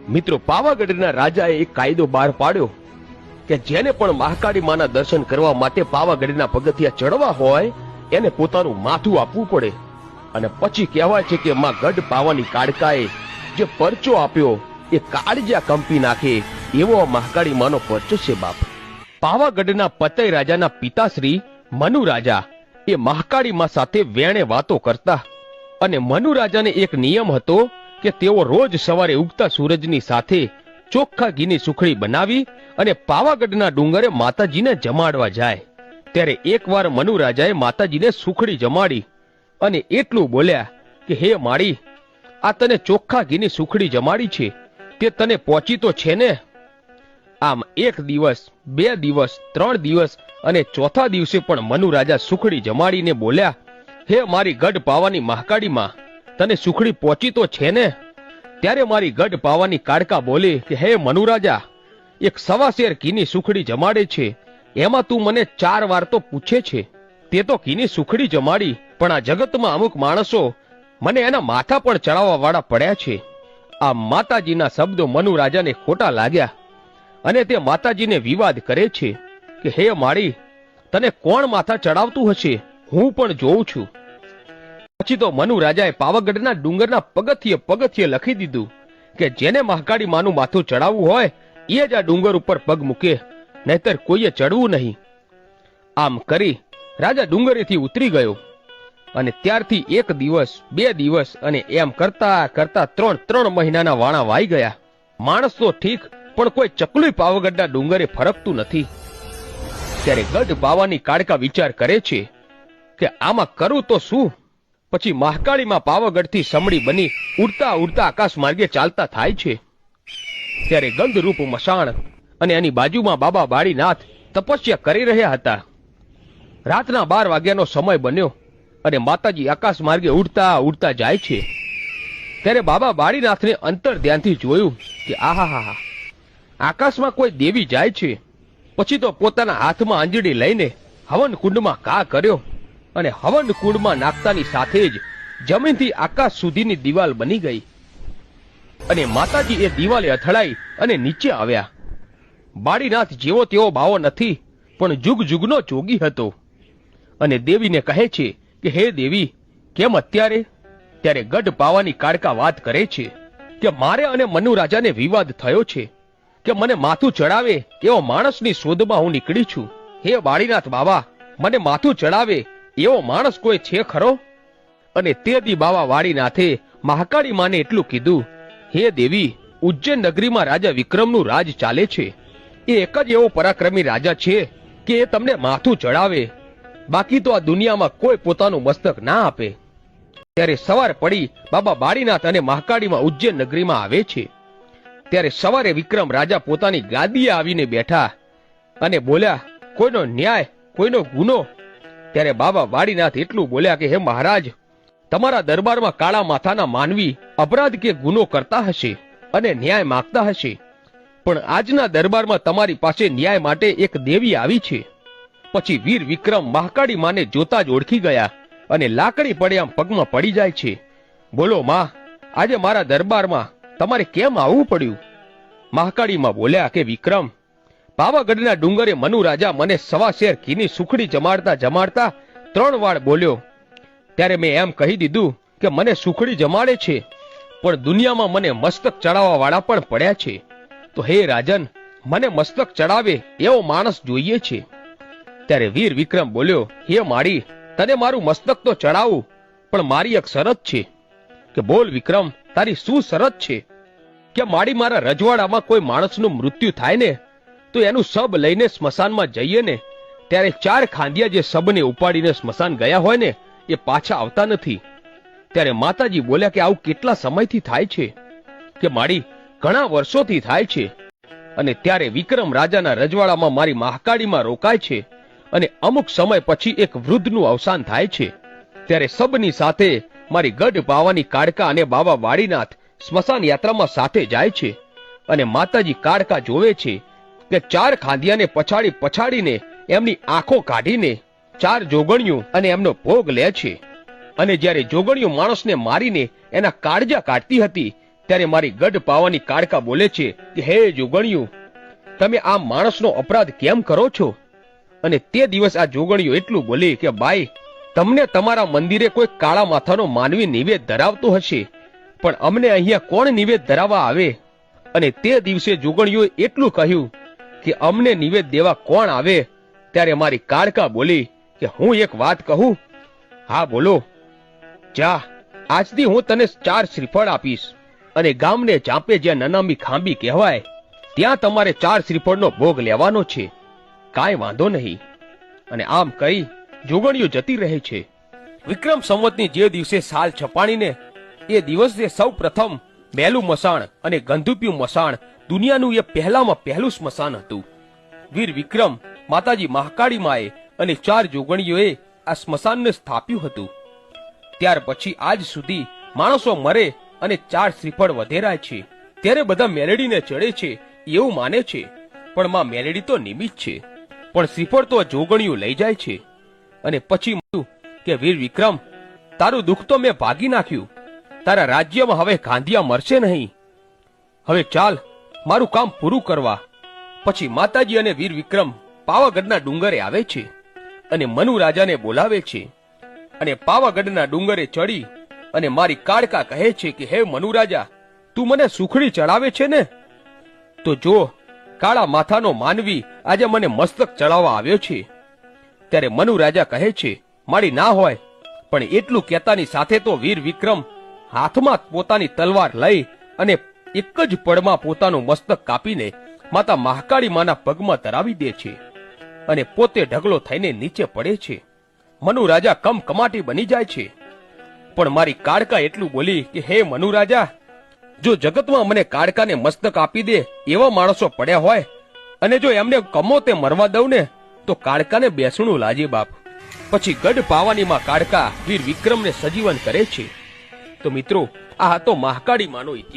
મિત્રો, પાવાગઢના રાજાએ એક કાયદો બહાર પાડ્યો કે જેને પણ મહાકાળી માના દર્શન કરવા માટે પાવાગઢના પગથિયા ચડવા હોય એને પોતાનું માથું આપવું પડે. અને પછી કહેવાય છે કે માં ગઢ પાવાની કાળકાએ જે પરચો આપ્યો એ કાળજા કંપી નાખે એવો મહાકાળી માનો પરચો છે બાપ. પાવાગઢના પતઈ રાજાના પિતાશ્રી મનુ રાજા એ મહાકાળી માં સાથે વેણે વાતો કરતા. અને મનુ રાજાને એક નિયમ હતો કે તેઓ રોજ સવારે ઉગતા સૂરજની સાથે ચોખ્ખા ઘીની સુખડી બનાવી અને પાવાગઢના ડુંગરે માતાજીને જમાડવા જાય. ત્યારે એકવાર મનુ રાજાએ માતાજીને સુખડી જમાડી અને એટલું બોલ્યા કે હે માળી, આ તને ચોખ્ખા ઘીની સુખડી જમાડી છે તે તને પહોંચી તો છે ને? આમ એક દિવસ, 2 દિવસ, 3 દિવસ અને ચોથા દિવસે પણ મનુ રાજા સુખડી જમાડીને બોલ્યા, હે મારી ગઢ પાવાની મહાકાળીમાં, તને સુખડી પહોંચી તો છે ને? ત્યારે મારી ગઢ પાવાની કાળકા બોલે કે હે મનુ રાજા, એક 1.25 શેર ઘીની સુખડી જમાડે છે, એમાં તું મને 4 વાર તો પૂછે છે. તે તો ઘીની સુખડી જમાડી, પણ આ જગતમાં અમુક માણસો મને એના માથા પણ ચડાવવા વાળા પડ્યા છે. આ માતાજીના શબ્દો મનુ રાજાને ખોટા લાગ્યા અને તે માતાજીને વિવાદ કરે છે કે હે માળી, તને કોણ માથા ચડાવતું હશે? હું પણ જોઉં છું. પછી તો મનુ રાજાએ પાવાગઢના ડુંગરના પગથિયે લખી દીધું કે જેને મહાકાળી માનું માથું ચડાવવું હોય એ જ આ ડુંગર ઉપર પગ મૂકે, નહીતર કોઈએ ચડવું નહીં. આમ કરી રાજા ડુંગરેથી ઉતરી ગયો અને ત્યારથી 1 દિવસ, 2 દિવસ અને એમ કરતા કરતા 3 મહિનાના વાણા વાઈ ગયા. માણસ તો ઠીક, પણ કોઈ ચકલું પાવાગઢના ડુંગરે ફરકતું નથી. ત્યારે ગઢ પાવાની કાળકા વિચાર કરે છે કે આમાં કરું તો શું? પછી મહાકાળીમાં પાવાગઢથી સમડી બની ઉડતા ઉડતા આકાશ માર્ગે ચાલતા થાય છે. ત્યારે ગંધરૂપ મશાણ અને એની બાજુમાં બાબા બાળીનાથ તપસ્યા કરી રહ્યા હતા. રાતના 12 વાગ્યાનો સમય બન્યો અને માતાજી આકાશ માર્ગે ઉડતા ઉડતા જાય છે. ત્યારે બાબા બાળીનાથને અંતર ધ્યાનથી જોયું કે આહાહા, આકાશમાં કોઈ દેવી જાય છે. પછી તો પોતાના હાથમાં આંજળી લઈને હવન કુંડમાં ઘા કર્યો અને હવન કુંડમાં નાખતાની સાથે જ જમીનથી આકાશ સુધીની દિવાલ બની ગઈ અને માતાજી એ દિવાલે અથડાઈ અને નીચે આવ્યા. બાળીનાથ જેવો તેવો બાવો નથી, પણ જુગ જુગનો જોગી હતો અને દેવીને કહે છે કે હે દેવી, કેમ અત્યારે? ત્યારે ગઢ પાવાની કાળકા વાત કરે છે કે મારે અને મનુ રાજાને વિવાદ થયો છે કે મને માથું ચડાવે એવો માણસની શોધમાં હું નીકળી છું. હે બાળીનાથ બાબા, મને માથું ચડાવે એવો માણસ કોઈ છે ખરો? અને તે દી બાબા બાળીનાથે મહાકાળી માને એટલું કીધું, હે દેવી, ઉજ્જૈન નગરીમાં રાજા વિક્રમનું રાજ ચાલે છે. એ એક જ એવો પરાક્રમી રાજા છે કે એ તમને માથું ચડાવે, બાકી તો આ દુનિયામાં કોઈ પોતાનું મસ્તક ના આપે. ત્યારે સવાર પડી બાબા બાળીનાથ અને મહાકાળીમાં ઉજ્જૈન નગરીમાં આવે છે. ત્યારે સવારે વિક્રમ રાજા પોતાની ગાદીએ આવીને બેઠા અને બોલ્યા, કોઈનો ન્યાય, કોઈનો ગુનો? ત્યારે બાબા બાળીનાથ એટલું બોલ્યા કે હે મહારાજ, તમારા દરબારમાં કાળા માથાના માનવી અપરાધ કે ગુનો કરતા હશે અને ન્યાય માંગતા હશે, પણ આજના દરબારમાં તમારી પાસે ન્યાય માટે એક દેવી આવી છે. પછી વીર વિક્રમ મહાકાળી માને જોતા જ ઓળખી ગયા અને લાકડી પડે આમ પગમાં પડી જાય છે. બોલો માં, આજે મારા દરબારમાં તમારે કેમ આવવું પડ્યું? મહાકાળીમાં બોલ્યા કે વિક્રમ, પાવાગઢના ડુંગરે મનુ રાજા મને 1.25 શેર ઘીની સુખડી જમાડતા જમાડતા 3 વાર બોલ્યો. ત્યારે મેં એમ કહી દીધું કે મને સુખડી જમાડે છે, પણ દુનિયામાં મને મસ્તક ચડાવવા વાળા પણ પડ્યા છે. તો હે રાજન, મને મસ્તક ચડાવે એવો માણસ જોઈએ છે. ત્યારે વીર વિક્રમ બોલ્યો, હે માળી, તને મારું મસ્તક તો ચડાવું, પણ મારી એક શરત છે. કે બોલ વિક્રમ, તારી શું શરત છે? કે માળી, મારા રજવાડામાં કોઈ માણસનું મૃત્યુ થાય ને તો એનું શબ લઈને સ્મશાનમાં જઈએ ને ત્યારે 4 ખાંડિયા જે શબને ઉપાડીને સ્મશાન ગયા હોય ને એ પાછા આવતા નથી. ત્યારે માતાજી બોલ્યા કે આવું કેટલા સમયથી થાય છે? કે માળી, ઘણા વર્ષોથી થાય છે. અને ત્યારે વિક્રમ રાજાના રજવાડામાં મારી મહાકાળીમાં રોકાય છે અને અમુક સમય પછી એક વૃદ્ધનું અવસાન થાય છે. ત્યારે સબની સાથે મારી ગઢ પાવાની કાળકા અને બાબા બાળીનાથ સ્મશાન યાત્રામાં સાથે જાય છે અને માતાજી કાળકા જોવે છે કે 4 ખાંડિયાને પછાડીને એમની આંખો કાઢીને 4 જોગણીઓ અને એમનો ભોગ લે છે. અને જ્યારે જોગણીઓ માણસને મારીને એના કાળજા કાઢતી હતી ત્યારે મારી ગઢ પાવાની કાળકા બોલે છે કે હે જોગણિયું, તમે આ માણસનો અપરાધ કેમ કરો છો? અને તે દિવસ આ જોગણિયું એટલું બોલી કે બાઈ, તમને તમારા મંદિરે કોઈ કાળા માથાનો માનવી નિવેદ ધરાવતો હશે, પણ અમને અહીંયા કોણ નિવેદ ધરાવવા આવે? અને તે દિવસે જોગણિયોએ એટલું કહ્યું કે અમને નિવેદ દેવા કોણ આવે? ત્યારે મારી કાળકા બોલી કે હું એક વાત કહું? હા બોલો. જા, આજથી હું તને 4 શ્રીફળ આપીશ અને ગામને ચાંપે જ્યાં નનામી ખાંબી કહેવાય ત્યાં તમારે 4 શ્રીફળનો ભોગ લેવાનો છે. કાંઈ વાંધો નહીં. અને આમ કહી જોગણિયો જતી રહે છે. વિક્રમ સંવતની જે દિવસે સાલ છપાણીને એ દિવસે સૌ પ્રથમ મેલું મસાણ અને ગંધુપિયું મસાણ દુનિયાનું એ પહેલામાં પહેલું સ્મશાન હતું. વીર વિક્રમ, માતાજી મહાકાળી માએ અને 4 જોગણીઓએ આ સ્મશાનને સ્થાપ્યું હતું. ત્યાર પછી આજ સુધી માણસો મરે અને 4 શ્રીફળ વધેરાય છે ત્યારે બધા મેલડીને ચડે છે એવું માને છે, પણ માં મેલડી તો નિમિત્ત છે, પણ શ્રીફળ તો જોગણીઓ લઈ જાય છે. અને પછી કે વીર વિક્રમ, તારું દુઃખ તો મેં ભાગી નાખ્યું. તારા રાજ્યમાં હવે ગાંધિયા મરશે નહીં. હવે ચાલ મારું કામ પૂરું કરવા. પછી માતાજી અને વીર વિક્રમ પાવાગઢના ડુંગરે આવે છે અને મનુ રાજાને બોલાવે છે. અને પાવાગઢના ડુંગરે ચડી અને મારી કાળકા કહે છે કે હે મનુ રાજા, તું મને સુખડી ચડાવે છે ને? તો જો કાળા માથાનો માનવી આજે મને મસ્તક ચડાવવા આવ્યો છે. ત્યારે મનુ રાજા કહે છે મારી ના હોય, પણ એટલું કહેતાની સાથે તો વીર વિક્રમ હાથમાં પોતાની તલવાર લઈ અને એક જ પળમાં પોતાનું મસ્તક કાપીને માતા મહાકાળી માના પગમાં ધરાવી દે છે અને પોતે ઢગલો થઈને નીચે પડે છે. મનુ રાજા કમકમાટી બની જાય છે. પણ મારી કાળકા એટલું બોલી કે હે મનુ રાજા, જો જગતમાં મને કાળકાને મસ્તક આપી દે એવા માણસો પડ્યા હોય અને જો એમને કમો તે મરવા દઉં ને તો કાળકાને બેસણું લાજે બાપ. પછી ગઢ પાવાનીમાં કાળકા વીર વિક્રમને સજીવન કરે છે. તો મિત્રો, આ હતો મહાકાળી માનો ઇતિહાસ.